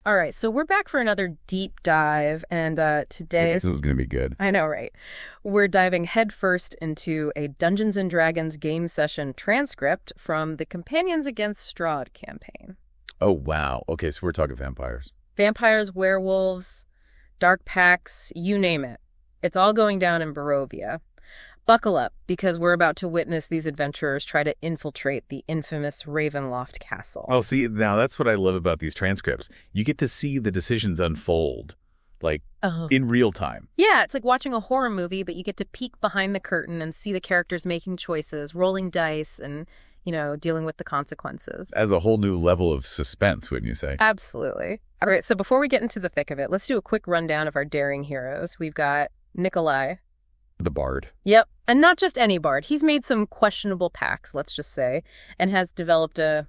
All right, so we're back for another deep dive, and today... This was going to be good. I know, right? We're diving headfirst into a Dungeons & Dragons game session transcript from the Companions Against Strahd campaign. Oh, wow. Okay, so we're talking vampires. Vampires, werewolves, dark pacts, you name it. It's all going down in Barovia. Buckle up, because we're about to witness these adventurers try to infiltrate the infamous Ravenloft castle. Oh, see, now that's what I love about these transcripts. You get to see the decisions unfold, in real time. Yeah, it's like watching a horror movie, but you get to peek behind the curtain and see the characters making choices, rolling dice, and, dealing with the consequences. As a whole new level of suspense, wouldn't you say? Absolutely. All right, so before we get into the thick of it, let's do a quick rundown of our daring heroes. We've got Nikolai. The bard. Yep, and not just any bard. He's made some questionable pacts, let's just say, and has developed a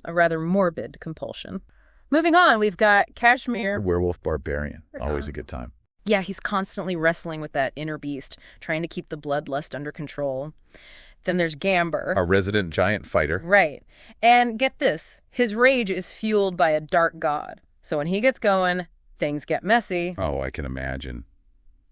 rather morbid compulsion. Moving on, we've got Kashmir. Werewolf barbarian. Always a good time. Yeah, he's constantly wrestling with that inner beast, trying to keep the bloodlust under control. Then there's Gamber. Our resident giant fighter. Right. And get this, his rage is fueled by a dark god. So when he gets going, things get messy. Oh, I can imagine.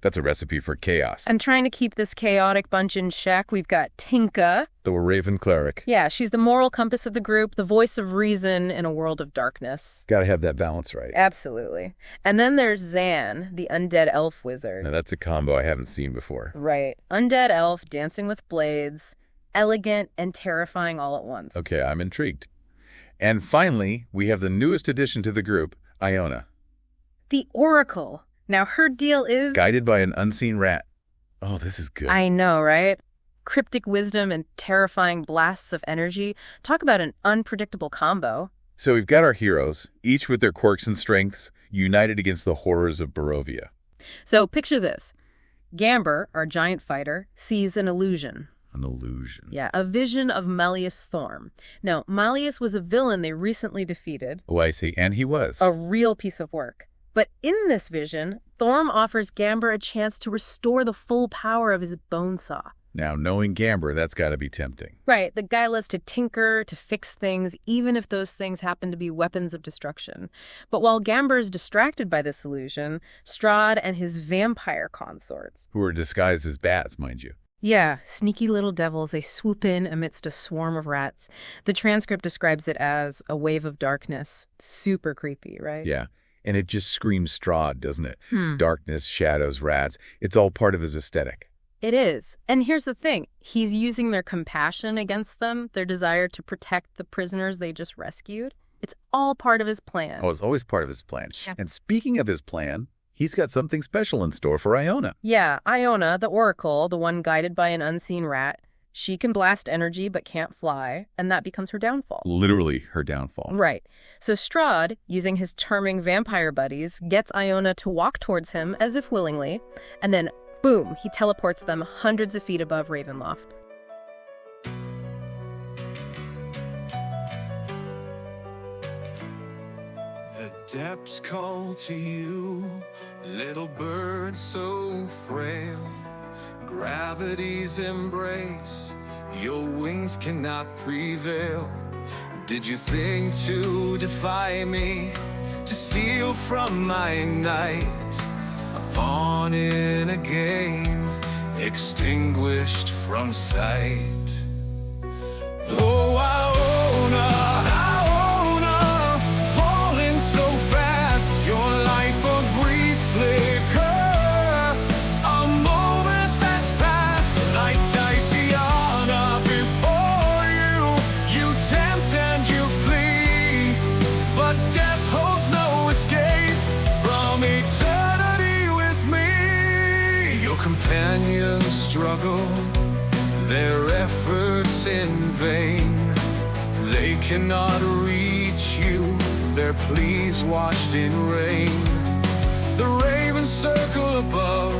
That's a recipe for chaos. And trying to keep this chaotic bunch in check, we've got Tinka. The Raven cleric. Yeah, she's the moral compass of the group, the voice of reason in a world of darkness. Gotta have that balance right. Absolutely. And then there's Zan, the undead elf wizard. Now that's a combo I haven't seen before. Right. Undead elf dancing with blades, elegant and terrifying all at once. Okay, I'm intrigued. And finally, we have the newest addition to the group, Iona. The Oracle. Now, her deal is... Guided by an unseen rat. Oh, this is good. I know, right? Cryptic wisdom and terrifying blasts of energy. Talk about an unpredictable combo. So we've got our heroes, each with their quirks and strengths, united against the horrors of Barovia. So picture this. Gamber, our giant fighter, sees an illusion. An illusion. Yeah, a vision of Malleus Thorm. Now, Malleus was a villain they recently defeated. Oh, I see. And he was. A real piece of work. But in this vision, Thorm offers Gamber a chance to restore the full power of his bone saw. Now, knowing Gamber, that's got to be tempting. Right. The guy loves to tinker, to fix things, even if those things happen to be weapons of destruction. But while Gamber is distracted by this illusion, Strahd and his vampire consorts... Who are disguised as bats, mind you. Yeah, sneaky little devils, they swoop in amidst a swarm of rats. The transcript describes it as a wave of darkness. Super creepy, right? Yeah. And it just screams Strahd, doesn't it? Darkness, shadows, rats. It's all part of his aesthetic. It is. And here's the thing. He's using their compassion against them, their desire to protect the prisoners they just rescued. It's all part of his plan. Oh, it's always part of his plan. Yeah. And speaking of his plan, he's got something special in store for Iona. Yeah, Iona, the Oracle, the one guided by an unseen rat, she can blast energy but can't fly, and that becomes her downfall. Literally her downfall. Right. So Strahd, using his charming vampire buddies, gets Iona to walk towards him as if willingly, and then, boom, he teleports them hundreds of feet above Ravenloft. The depths call to you, little bird so frail. Gravity's embrace, your wings cannot prevail. Did you think to defy me, to steal from my night? A pawn in a game, extinguished from sight. Oh, Iona, falling so fast, your life a brief flicker. Companions struggle, their efforts in vain. They cannot reach you, their pleas washed in rain. The ravens circle above,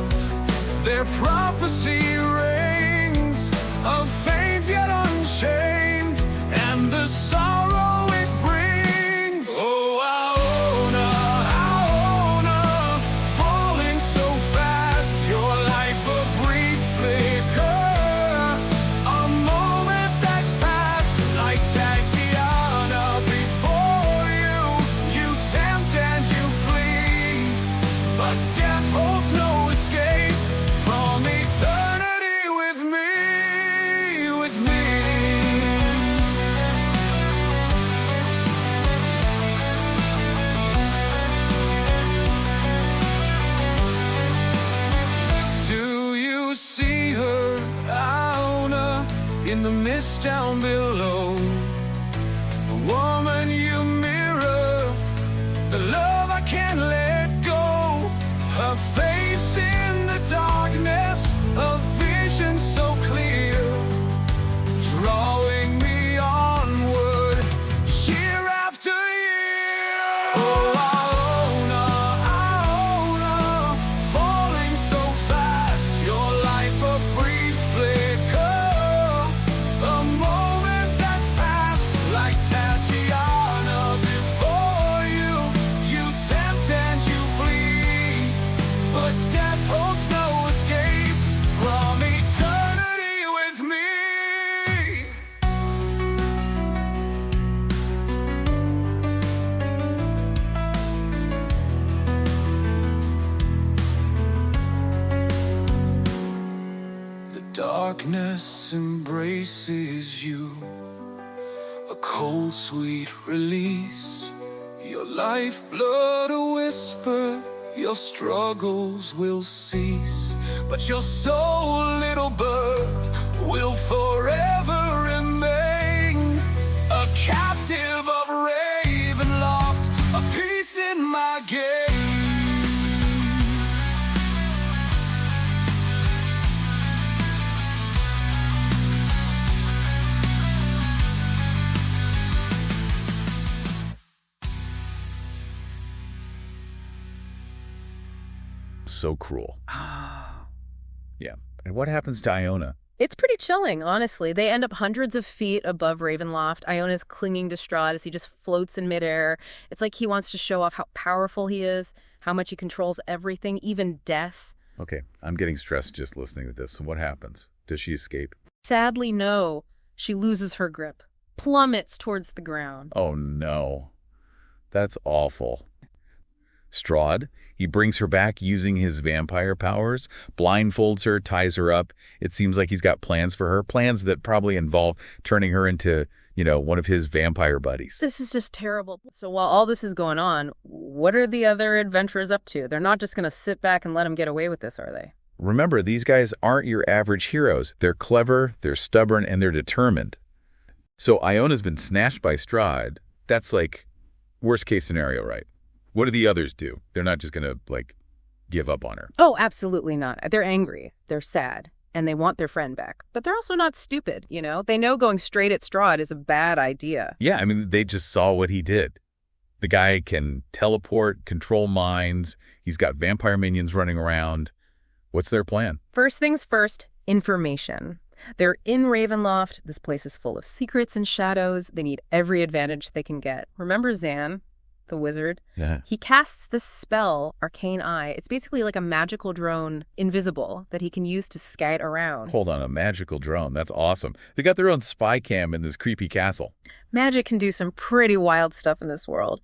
their prophecy rings of fates yet unchained, and the sorrow it brings. Oh, Tatiana, before you tempt and you in the mist down below. The woman you mirror, the love I can't let go. Her face in the darkness, a vision so clear, drawing me onward, year after year. Oh, Iona, falling so fast, your life a brief flicker, a moment that's passed like Tatiana before you. You tempt and you flee, but death holds no escape from eternity with me. The darkness embraces you, a cold, sweet release. Your lifeblood a whisper, your struggles will cease. But your soul, little bird, will forever remain a captive of Ravenloft, a piece in my game. So cruel. Yeah. And what happens to Iona? It's pretty chilling, honestly. They end up hundreds of feet above Ravenloft. Iona's clinging to Strahd as he just floats in midair. It's like he wants to show off how powerful he is, how much he controls everything, even death. Okay, I'm getting stressed just listening to this. So what happens? Does she escape? Sadly, no. She loses her grip, plummets towards the ground. Oh, no. That's awful. Strahd, he brings her back using his vampire powers, blindfolds her, ties her up. It seems like he's got plans for her, plans that probably involve turning her into, one of his vampire buddies. This is just terrible. So while all this is going on, what are the other adventurers up to? They're not just going to sit back and let him get away with this, are they? Remember, these guys aren't your average heroes. They're clever, they're stubborn, and they're determined. So Iona's been snatched by Strahd. That's like worst case scenario, right? What do the others do? They're not just going to, give up on her. Oh, absolutely not. They're angry. They're sad. And they want their friend back. But they're also not stupid, They know going straight at Strahd is a bad idea. Yeah, they just saw what he did. The guy can teleport, control minds. He's got vampire minions running around. What's their plan? First things first, information. They're in Ravenloft. This place is full of secrets and shadows. They need every advantage they can get. Remember Zan, the wizard? Yeah. He casts this spell, Arcane Eye. It's basically like a magical drone, invisible, that he can use to scout around. Hold on, a magical drone. That's awesome. They got their own spy cam in this creepy castle. Magic can do some pretty wild stuff in this world.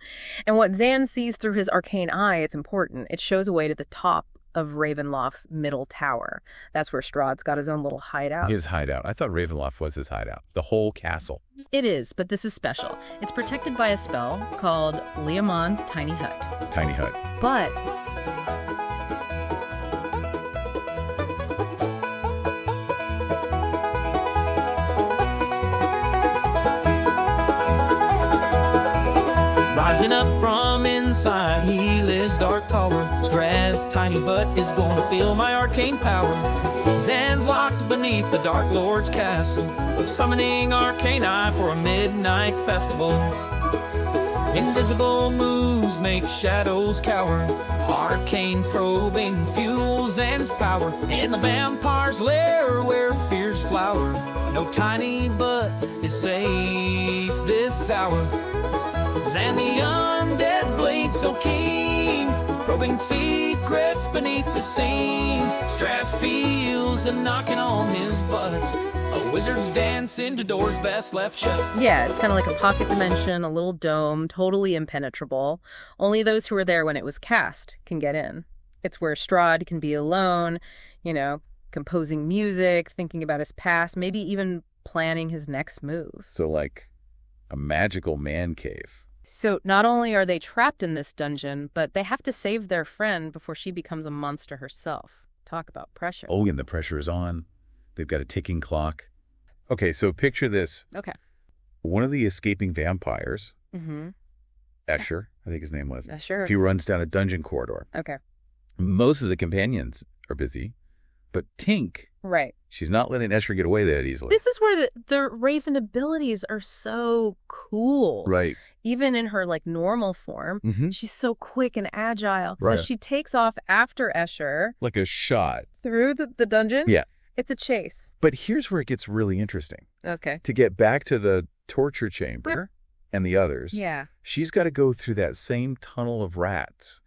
And what Zan sees through his Arcane Eye, it's important. It shows a way to the top of Ravenloft's middle tower. That's where Strahd's got his own little hideout. His hideout. I thought Ravenloft was his hideout. The whole castle. It is, but this is special. It's protected by a spell called Liamon's Tiny Hut. Tiny hut. But rising up from inside Helis' dark tower, Strahd's tiny butt is gonna feel my arcane power. Zan's locked beneath the Dark Lord's castle, summoning Arcane Eye for a midnight festival. Invisible moves make shadows cower, arcane probing fuels Zan's power. In the vampire's lair where fears flower, no tiny butt is safe this hour. And the undead blade so keen, probing secrets beneath the scene. Strahd feels a knocking on his butt, a wizard's dance into doors best left shut. yeah, it's kind of like a pocket dimension, a little dome, totally impenetrable. Only those who were there when it was cast can get in. It's where Strahd can be alone, composing music, thinking about his past, maybe even planning his next move. So like a magical man cave. So not only are they trapped in this dungeon, but they have to save their friend before she becomes a monster herself. Talk about pressure. Oh, and the pressure is on. They've got a ticking clock. Okay, so picture this. Okay. One of the escaping vampires, Mm-hmm. Escher, I think his name was, Sure. he runs down a dungeon corridor. Okay. Most of the companions are busy, but Tink, Right. she's not letting Escher get away that easily. This is where the Raven abilities are so cool. Right. Even in her like normal form, Mm-hmm. she's so quick and agile. Right. So she takes off after Escher Like a shot. through the dungeon. Yeah. It's a chase. But here's where it gets really interesting. Okay. To get back to the torture chamber and the others, Yeah. she's got to go through that same tunnel of rats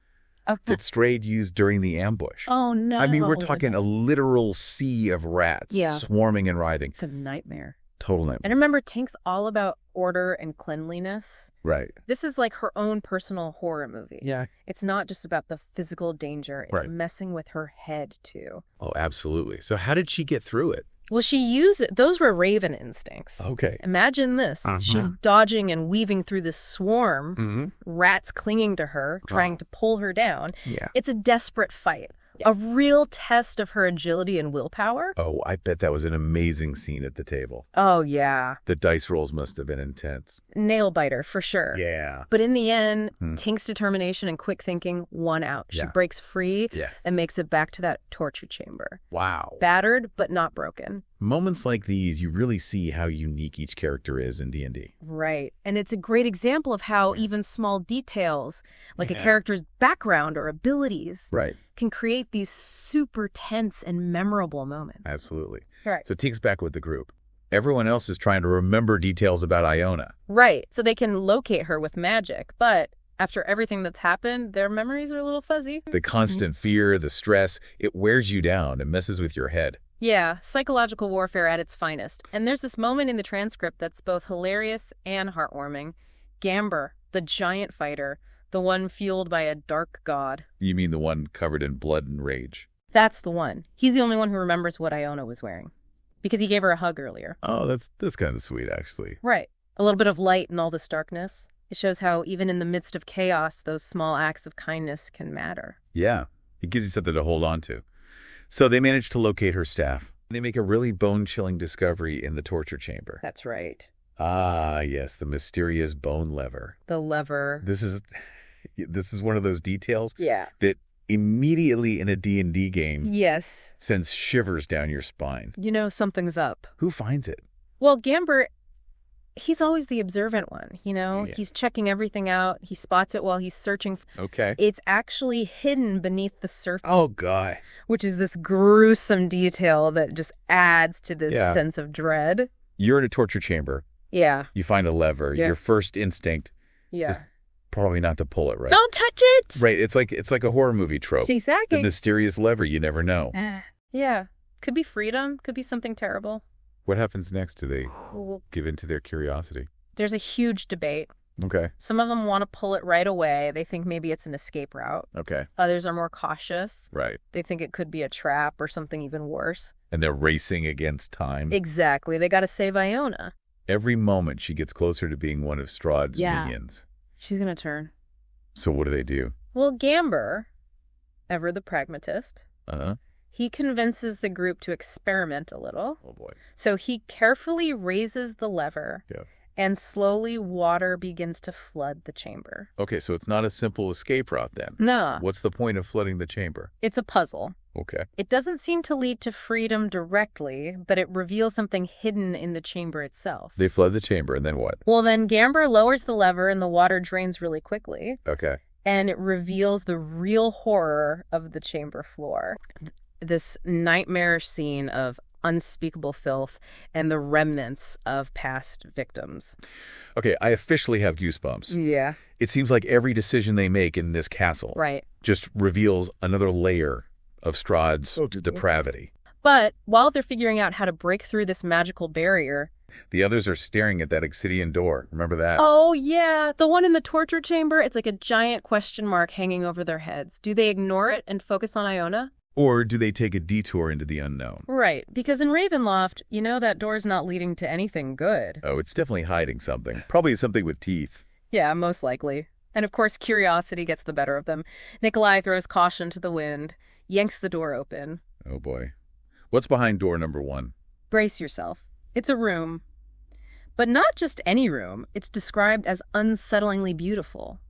that Strahd used during the ambush. Oh, no. I mean, we're talking a literal sea of rats swarming and writhing. It's a nightmare. Total nightmare. And remember, Tink's all about order and cleanliness. Right. This is like her own personal horror movie. Yeah. It's not just about the physical danger. It's Right. messing with her head, too. Oh, absolutely. So how did she get through it? Well, she used it. Those were Raven instincts. Okay. Imagine this. She's dodging and weaving through this swarm, Mm-hmm. rats clinging to her, trying to pull her down. Yeah. It's a desperate fight. A real test of her agility and willpower. Oh, I bet that was an amazing scene at the table. Oh, yeah. The dice rolls must have been intense. Nail biter, for sure. Yeah. But in the end, Tink's determination and quick thinking won out. She Yeah. breaks free Yes. and makes it back to that torture chamber. Wow. Battered, but not broken. Moments like these, you really see how unique each character is in D&D. Right. And it's a great example of how even small details, like a character's background or abilities, Right. can create these super tense and memorable moments. Absolutely. Right. So Tink's back with the group. Everyone else is trying to remember details about Iona. Right. So they can locate her with magic, but after everything that's happened, their memories are a little fuzzy. The constant fear, the stress, it wears you down and messes with your head. Yeah, psychological warfare at its finest. And there's this moment in the transcript that's both hilarious and heartwarming. Gamber, the giant fighter, the one fueled by a dark god. You mean the one covered in blood and rage? That's the one. He's the only one who remembers what Iona was wearing. Because he gave her a hug earlier. Oh, that's kind of sweet, actually. Right. A little bit of light in all this darkness. It shows how even in the midst of chaos, those small acts of kindness can matter. Yeah, it gives you something to hold on to. So they manage to locate her staff. They make a really bone-chilling discovery in the torture chamber. That's right. Ah, yes, the mysterious bone lever. The lever. This is one of those details Yeah. that immediately in a D&D game Yes. sends shivers down your spine. You know something's up. Who finds it? Well, Gamber, he's always the observant one, you know? Yeah. He's checking everything out. He spots it while he's searching. Okay. It's actually hidden beneath the surface, Oh, God. which is this gruesome detail that just adds to this Yeah. sense of dread. You're in a torture chamber. Yeah. You find a lever. Yeah. Your first instinct Yeah. is probably not to pull it, right? Don't touch it! Right. It's like a horror movie trope. The Exactly. mysterious lever, you never know. Yeah. Could be freedom. Could be something terrible. What happens next? Do they Well, give in to their curiosity? there's a huge debate. Okay. Some of them want to pull it right away. They think maybe it's an escape route. Okay. Others are more cautious. Right. They think it could be a trap or something even worse. And they're racing against time. Exactly. They got to save Iona. Every moment she gets closer to being one of Strahd's minions. She's going to turn. So what do? Well, Gamber, ever the pragmatist, Uh-huh. he convinces the group to experiment a little. Oh, boy. So he carefully raises the lever, Yeah. and slowly water begins to flood the chamber. Okay, so it's not a simple escape route then. No, What's the point of flooding the chamber? it's a puzzle. Okay. It doesn't seem to lead to freedom directly, but it reveals something hidden in the chamber itself. They flood the chamber, and then what? Well, then Gamber lowers the lever and the water drains really quickly, Okay. and it reveals the real horror of the chamber floor. This nightmarish scene of unspeakable filth and the remnants of past victims. Okay, I officially have goosebumps. Yeah. It seems like every decision they make in this castle Right. just reveals another layer of Strahd's depravity. But while they're figuring out how to break through this magical barrier... The others are staring at that obsidian door. Remember that? Oh, yeah. The one in the torture chamber, it's like a giant question mark hanging over their heads. Do they ignore it and focus on Iona? Or do they take a detour into the unknown? Right. Because in Ravenloft, you know that door's not leading to anything good. Oh, it's definitely hiding something. Probably something with teeth. Yeah, most likely. And of course, curiosity gets the better of them. Nikolai throws caution to the wind, yanks the door open. Oh, boy. What's behind door number 1? Brace yourself. It's a room. But not just any room. It's described as unsettlingly beautiful.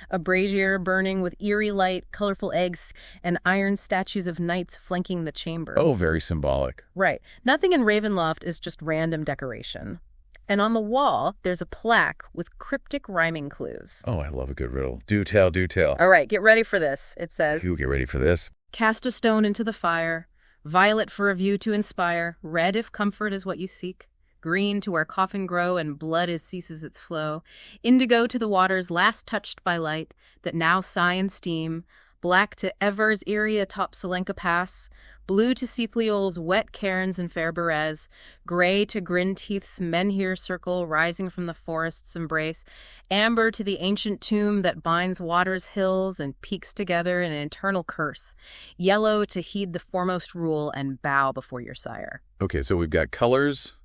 A brazier burning with eerie light, colorful eggs, and iron statues of knights flanking the chamber. Oh, very symbolic. Right. Nothing in Ravenloft is just random decoration. And on the wall, there's a plaque with cryptic rhyming clues. Oh, I love a good riddle. Do tell, do tell. All right, get ready for this. It says, You get ready for this. cast a stone into the fire, violet for a view to inspire, red if comfort is what you seek, green to where coffin grow and blood ceases its flow, indigo to the waters last touched by light that now sigh and steam, black to Ever's eerie atop Selenka Pass, blue to Seathliol's wet cairns and fair Berez, gray to Grinteeth's Menhir circle rising from the forest's embrace, amber to the ancient tomb that binds water's hills and peaks together in an eternal curse, yellow to heed the foremost rule and bow before your sire. Okay, so we've got colors,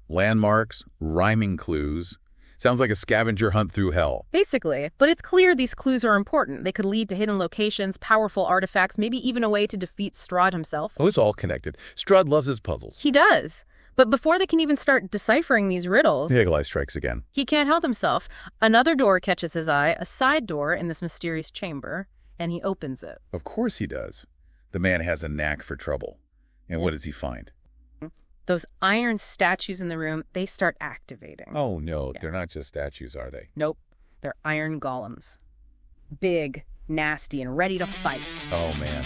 landmarks, rhyming clues. Sounds like a scavenger hunt through hell. Basically, but it's clear these clues are important. They could lead to hidden locations, powerful artifacts, maybe even a way to defeat Strahd himself. Oh, it's all connected. Strahd loves his puzzles. He does. But before they can even start deciphering these riddles, The Eagle Eye strikes again. he can't help himself. Another door catches his eye, a side door in this mysterious chamber, and he opens it. Of course he does. The man has a knack for trouble. And what does he find? Those iron statues in the room, they start activating. Oh, no, they're not just statues, are they? Nope, they're iron golems. Big, nasty, and ready to fight. Oh, man.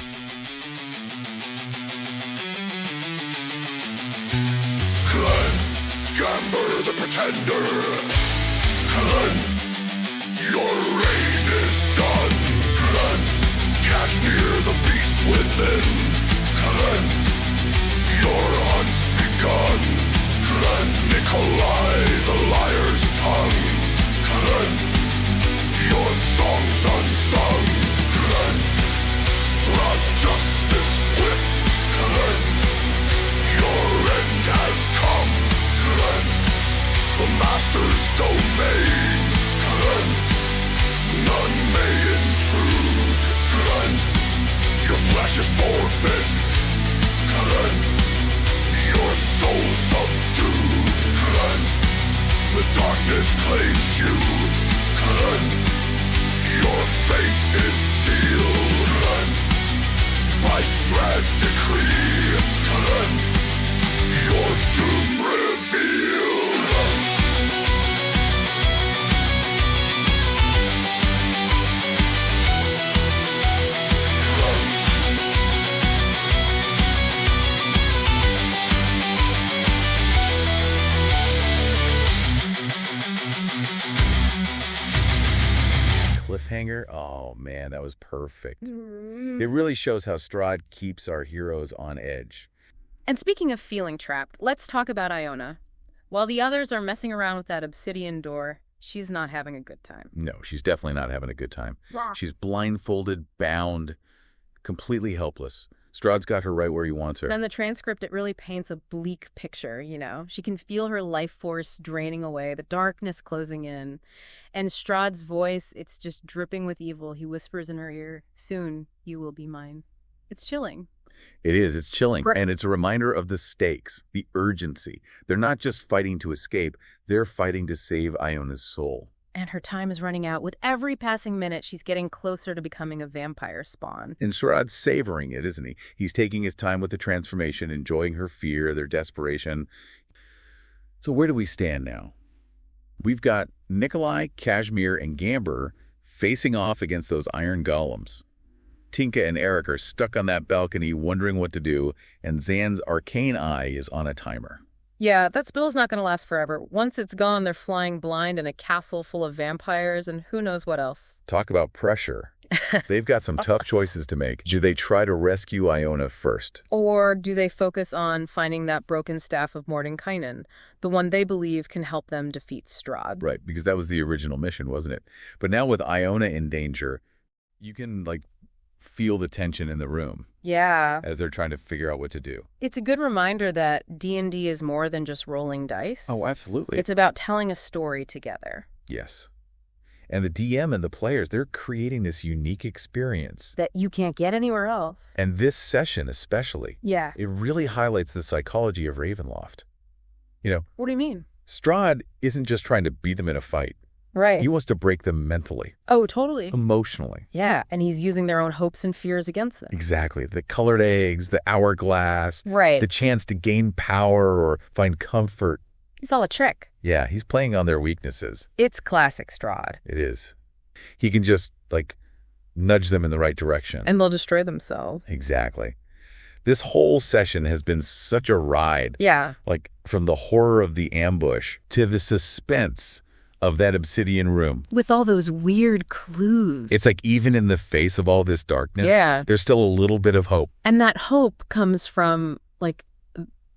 Glenn, Gamber the Pretender. Glenn, your reign is done. Glenn, Kashmir the beast within. Glenn, your hunt's begun. Glenn, Nikolai the liar's tongue. Glenn, your song's unsung. Glenn, Strahd's justice swift. Glenn, your end has come. Glenn, the master's domain. Glenn, none may intrude. Glenn, your flesh is forfeit. Glenn, your soul subdued. Glenn, the darkness claims you. Glenn, your fate is sealed. Glenn, by Strahd's decree. Glenn, your doom revealed. Cliffhanger? Oh, man, that was perfect. It really shows how Strahd keeps our heroes on edge. And speaking of feeling trapped, let's talk about Iona. While the others are messing around with that obsidian door, she's not having a good time. No, she's definitely not having a good time. She's blindfolded, bound, completely helpless. Strahd's got her right where he wants her. And the transcript, it really paints a bleak picture, you know. She can feel her life force draining away, the darkness closing in. And Strahd's voice, it's just dripping with evil. He whispers in her ear, "Soon you will be mine." It's chilling. It is. It's chilling. Right. And it's a reminder of the stakes, the urgency. They're not just fighting to escape. They're fighting to save Iona's soul. And her time is running out. With every passing minute, she's getting closer to becoming a vampire spawn. And Strahd's savoring it, isn't he? He's taking his time with the transformation, enjoying her fear, their desperation. So where do we stand now? We've got Nikolai, Kashmir, and Gamber facing off against those iron golems. Tinka and Eric are stuck on that balcony wondering what to do, and Zan's arcane eye is on a timer. Yeah, that spell's not going to last forever. Once it's gone, they're flying blind in a castle full of vampires and who knows what else. Talk about pressure. They've got some tough choices to make. Do they try to rescue Iona first? Or do they focus on finding that broken staff of Mordenkainen, the one they believe can help them defeat Strahd? Right, because that was the original mission, wasn't it? But now with Iona in danger, you can, feel the tension in the room Yeah. as they're trying to figure out what to do. It's a good reminder that D&D is more than just rolling dice. Oh, absolutely. It's about telling a story together. Yes. And the DM and the players, they're creating this unique experience. That you can't get anywhere else. And this session especially, Yeah. it really highlights the psychology of Ravenloft. You know, What do you mean? Strahd isn't just trying to beat them in a fight. Right. He wants to break them mentally, Oh, totally. emotionally. Yeah, and he's using their own hopes and fears against them. Exactly. The colored eggs, the hourglass, Right. the chance to gain power or find comfort. It's all a trick. Yeah, he's playing on their weaknesses. It's classic Strahd. It is. He can just, nudge them in the right direction. And they'll destroy themselves. Exactly. This whole session has been such a ride. Yeah. From the horror of the ambush to the suspense of that obsidian room. With all those weird clues. It's like even in the face of all this darkness, Yeah. there's still a little bit of hope. And that hope comes from,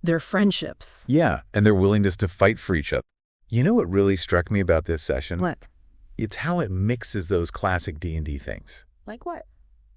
their friendships. Yeah, and their willingness to fight for each other. You know what really struck me about this session? What? It's how it mixes those classic D&D things. Like what?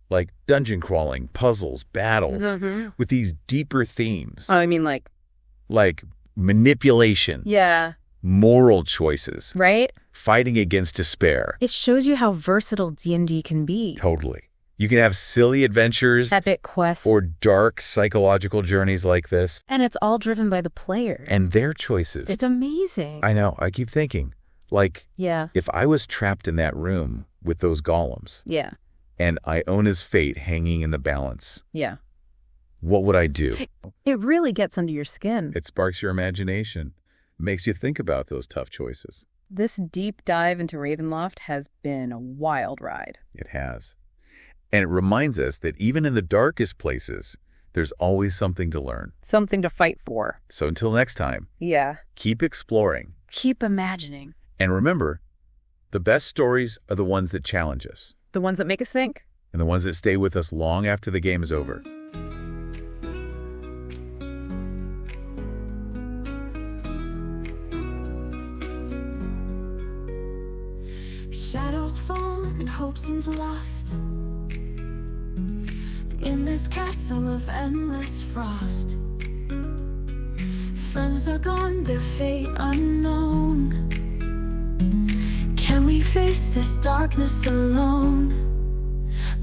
Like dungeon crawling, puzzles, battles, Mm-hmm. with these deeper themes. Oh, I mean, Like manipulation, yeah. moral choices, Right? fighting against despair. It shows you how versatile D&D can be. Totally. You can have silly adventures Epic quests. or dark psychological journeys like this. And it's all driven by the player. And their choices. It's amazing. I know. I keep thinking, Yeah. if I was trapped in that room with those golems Yeah. and Iona's fate hanging in the balance, Yeah. what would I do? It really gets under your skin. It sparks your imagination, makes you think about those tough choices. This deep dive into Ravenloft has been a wild ride. It has. And it reminds us that even in the darkest places, there's always something to learn. Something to fight for. So until next time, Yeah. keep exploring. Keep imagining. And remember, the best stories are the ones that challenge us The ones that make us think. and the ones that stay with us long after the game is over. Shadows fall and hope seems lost in this castle of endless frost. Friends are gone, their fate unknown. Can we face this darkness alone?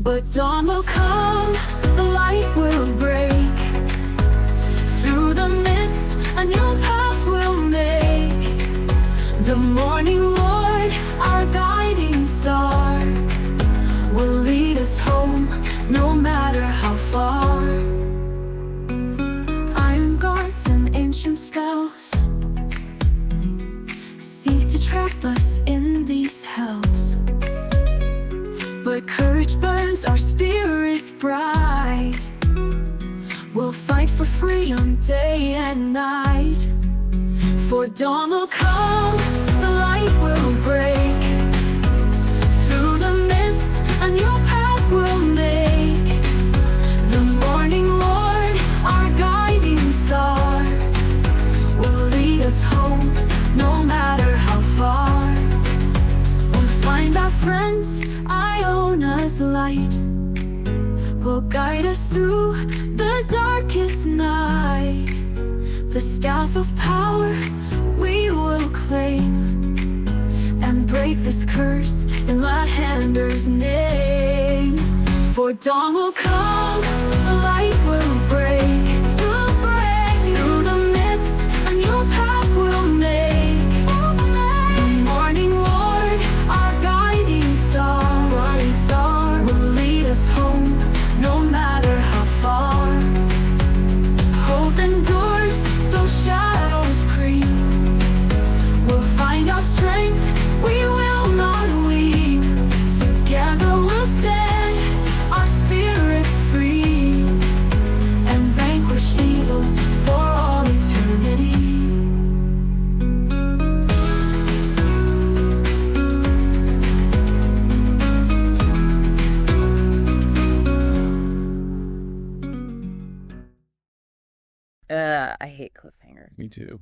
But dawn will come, the light will break. Through the mist, a new path will make. The morning Lord, our guiding star, will lead us home, no matter how far. Iron guards and ancient spells seek to trap us in these hells. But courage burns our spirits bright. We'll fight for freedom day and night. For dawn will come, the light will break. Through the mist, a new path will make. The morning Lord, our guiding star, will lead us home, no matter how far. We'll find our friends, Iona's light, will guide us through the darkest night. The staff of power we will claim, and break this curse in Lathander's name. For dawn will come, the light will break. Through the mist, a new path will make. The morning Lord, our guiding star, will lead us home, no matter how far. Hope endures, though shadows creep. We'll find our strength, we will not weep. Together we'll stand, our spirits free, and vanquish evil for all eternity. I hate cliffhangers. Me too.